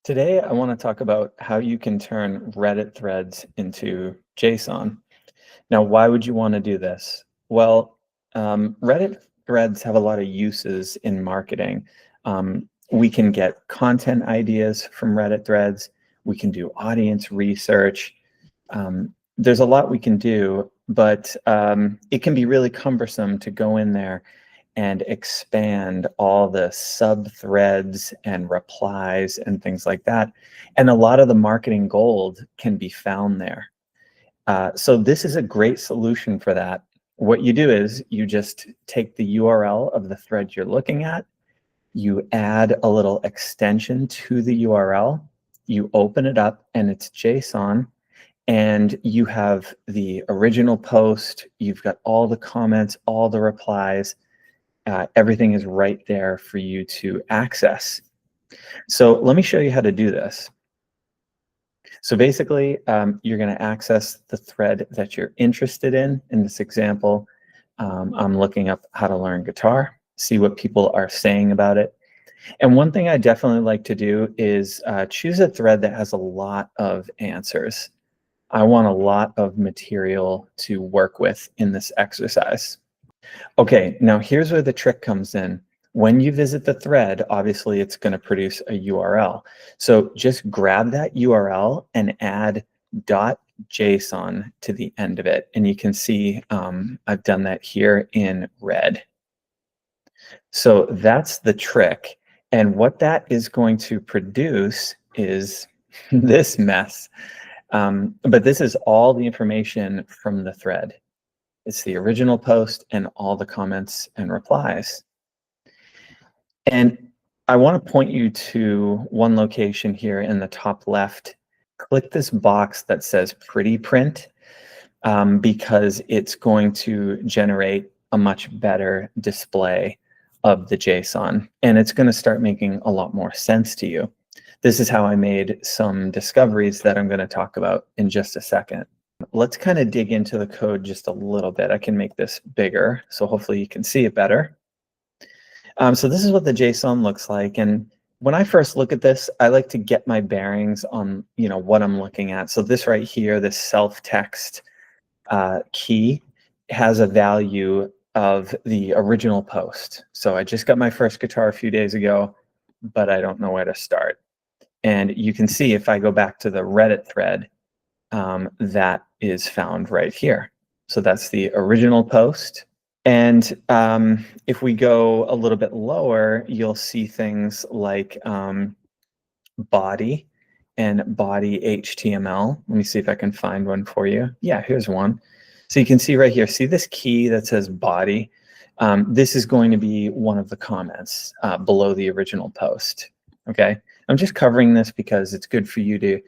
Today, I want to talk about how you can turn Reddit threads into JSON. Now, why would you want to do this? Well, Reddit threads have a lot of uses in marketing. We can get content ideas from Reddit threads. We can do audience research. There's a lot we can do, but it can be really cumbersome to go in there and expand all the sub threads and replies and things like that. And a lot of the marketing gold can be found there. So this is a great solution for that. What you do is you just take the URL of the thread you're looking at, you add a little extension to the URL, you open it up and it's JSON, and you have the original post, you've got all the comments, all the replies, everything is right there for you to access. So let me show you how to do this. So basically, you're going to access the thread that you're interested in. In this example, I'm looking up how to learn guitar, see what people are saying about it. And one thing I definitely like to do is choose a thread that has a lot of answers. I want a lot of material to work with in this exercise. Okay, now here's where the trick comes in. When you visit the thread, obviously it's going to produce a URL. So just grab that URL and add .json to the end of it. And you can see I've done that here in red. So that's the trick. And what that is going to produce is this mess. But this is all the information from the thread. It's the original post and all the comments and replies. And I want to point you to one location here in the top left. Click this box that says pretty print because it's going to generate a much better display of the JSON. And it's going to start making a lot more sense to you. This is how I made some discoveries that I'm going to talk about in just a second. Let's kind of dig into the code just a little bit. I can make this bigger, so hopefully you can see it better. So this is what the JSON looks like. And when I first look at this, I like to get my bearings on what I'm looking at. So this right here, this self-text key has a value of the original post. So I just got my first guitar a few days ago, but I don't know where to start. And you can see if I go back to the Reddit thread, that is found right here. So that's the original post. And if we go a little bit lower, you'll see things like body and body HTML. Let me see if I can find one for you. Yeah, here's one. So you can see right here, see this key that says body? This is going to be one of the comments below the original post. Okay, I'm just covering this because it's good for you to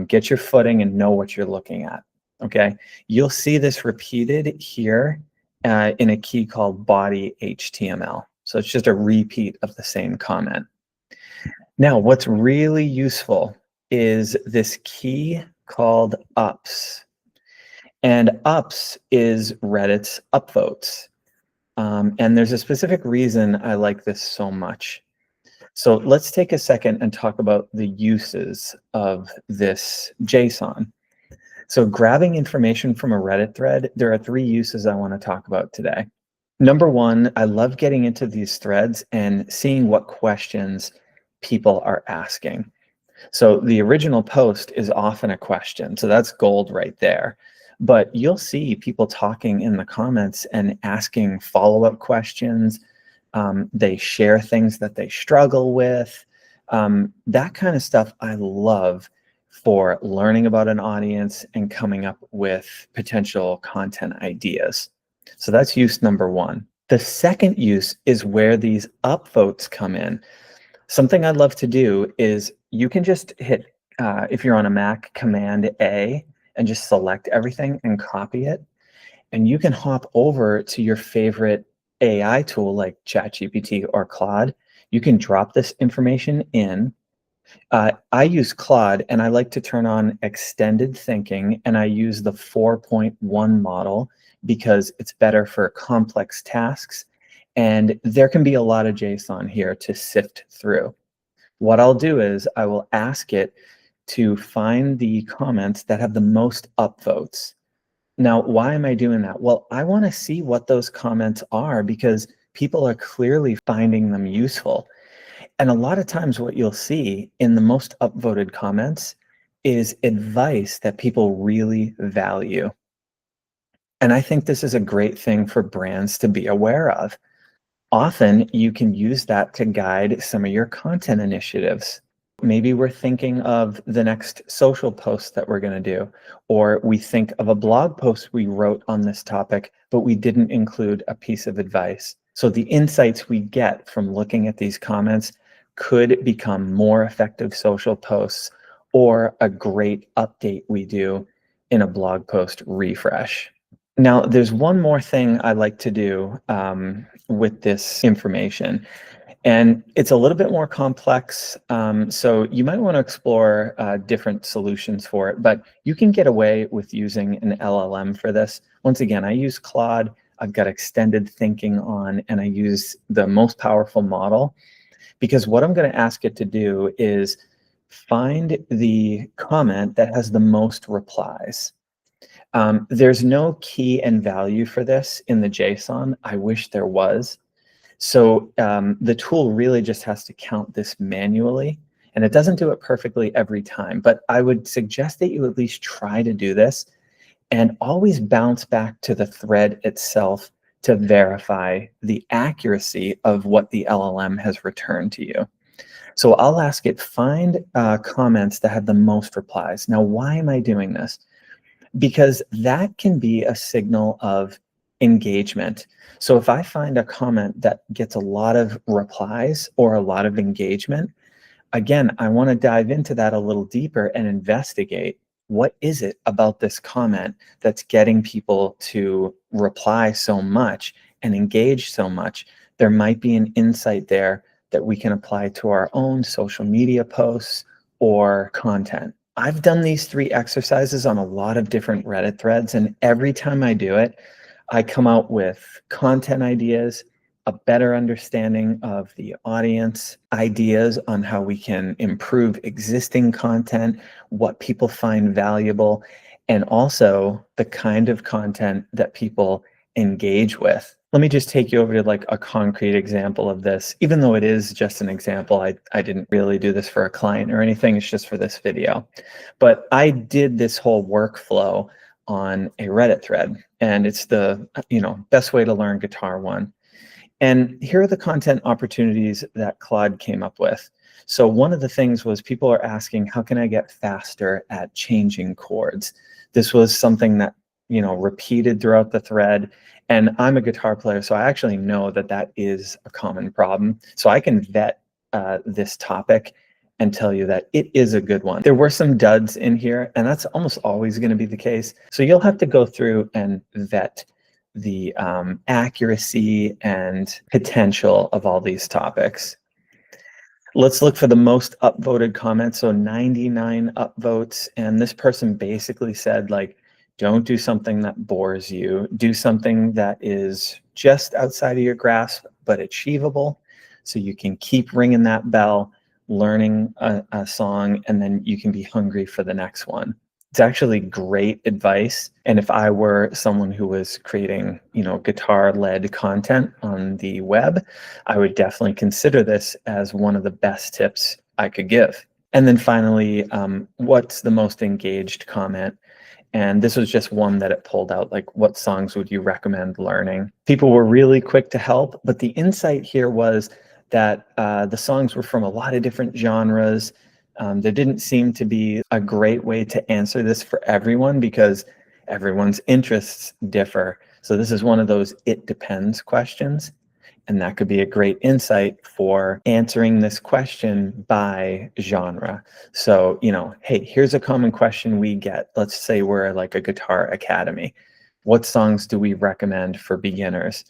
get your footing and know what you're looking at. Okay, you'll see this repeated here in a key called body HTML. So it's just a repeat of the same comment. Now, what's really useful is this key called ups. And ups is Reddit's upvotes. And there's a specific reason I like this so much. So let's take a second and talk about the uses of this JSON. So grabbing information from a Reddit thread, there are 3 uses I want to talk about today. Number one, I love getting into these threads and seeing what questions people are asking. So the original post is often a question, so that's gold right there. But you'll see people talking in the comments and asking follow-up questions. They share things that they struggle with. That kind of stuff I love for learning about an audience and coming up with potential content ideas. So that's use number one. The second use is where these upvotes come in. Something I love to do is you can just hit, if you're on a Mac, Command A and just select everything and copy it. And you can hop over to your favorite AI tool like ChatGPT or Claude. You can drop this information in. I use Claude and I like to turn on extended thinking, and I use the 4.1 model because it's better for complex tasks. And there can be a lot of JSON here to sift through. What I'll do is I will ask it to find the comments that have the most upvotes. Now, why am I doing that? Well, I want to see what those comments are because people are clearly finding them useful. And a lot of times what you'll see in the most upvoted comments is advice that people really value. And I think this is a great thing for brands to be aware of. Often you can use that to guide some of your content initiatives. Maybe we're thinking of the next social post that we're going to do, or we think of a blog post we wrote on this topic, but we didn't include a piece of advice. So the insights we get from looking at these comments could become more effective social posts or a great update we do in a blog post refresh. Now, there's one more thing I like to do with this information, and it's a little bit more complex. So you might want to explore different solutions for it, but you can get away with using an LLM for this. Once again, I use Claude. I've got extended thinking on, and I use the most powerful model because what I'm going to ask it to do is find the comment that has the most replies. There's no key and value for this in the JSON. I wish there was. So the tool really just has to count this manually, and it doesn't do it perfectly every time, but I would suggest that you at least try to do this and always bounce back to the thread itself to verify the accuracy of what the LLM has returned to you. So I'll ask it, find comments that have the most replies. Now, why am I doing this? Because that can be a signal of engagement. So if I find a comment that gets a lot of replies or a lot of engagement, again, I want to dive into that a little deeper and investigate what is it about this comment that's getting people to reply so much and engage so much. There might be an insight there that we can apply to our own social media posts or content. I've done these 3 exercises on a lot of different Reddit threads, and every time I do it, I come out with content ideas, a better understanding of the audience, ideas on how we can improve existing content, what people find valuable, and also the kind of content that people engage with. Let me just take you over to like a concrete example of this. Even though it is just an example, I didn't really do this for a client or anything, it's just for this video. But I did this whole workflow on a Reddit thread, and it's the best way to learn Guitar 1. And here are the content opportunities that Claude came up with. So one of the things was people are asking, how can I get faster at changing chords? This was something that, repeated throughout the thread. And I'm a guitar player, so I actually know that that is a common problem. So I can vet this topic and tell you that it is a good one. There were some duds in here, and that's almost always going to be the case. So you'll have to go through and vet the accuracy and potential of all these topics. Let's look for the most upvoted comments. So 99 upvotes. And this person basically said, like, don't do something that bores you. Do something that is just outside of your grasp, but achievable. So you can keep ringing that bell, learning a song, and then you can be hungry for the next one. It's actually great advice. And if I were someone who was creating, guitar-led content on the web, I would definitely consider this as one of the best tips I could give. And then finally, what's the most engaged comment? And this was just one that it pulled out, like, what songs would you recommend learning? People were really quick to help, but the insight here was that the songs were from a lot of different genres. There didn't seem to be a great way to answer this for everyone because everyone's interests differ. So this is one of those it depends questions. And that could be a great insight for answering this question by genre. So, hey, here's a common question we get. Let's say we're like a guitar academy. What songs do we recommend for beginners?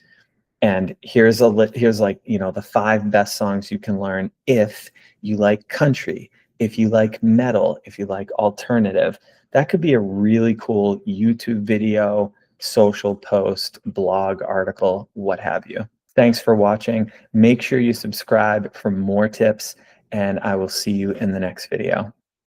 And here's like, the 5 best songs you can learn if you like country, if you like metal, if you like alternative. That could be a really cool YouTube video, social post, blog article, what have you. Thanks for watching. Make sure you subscribe for more tips and I will see you in the next video.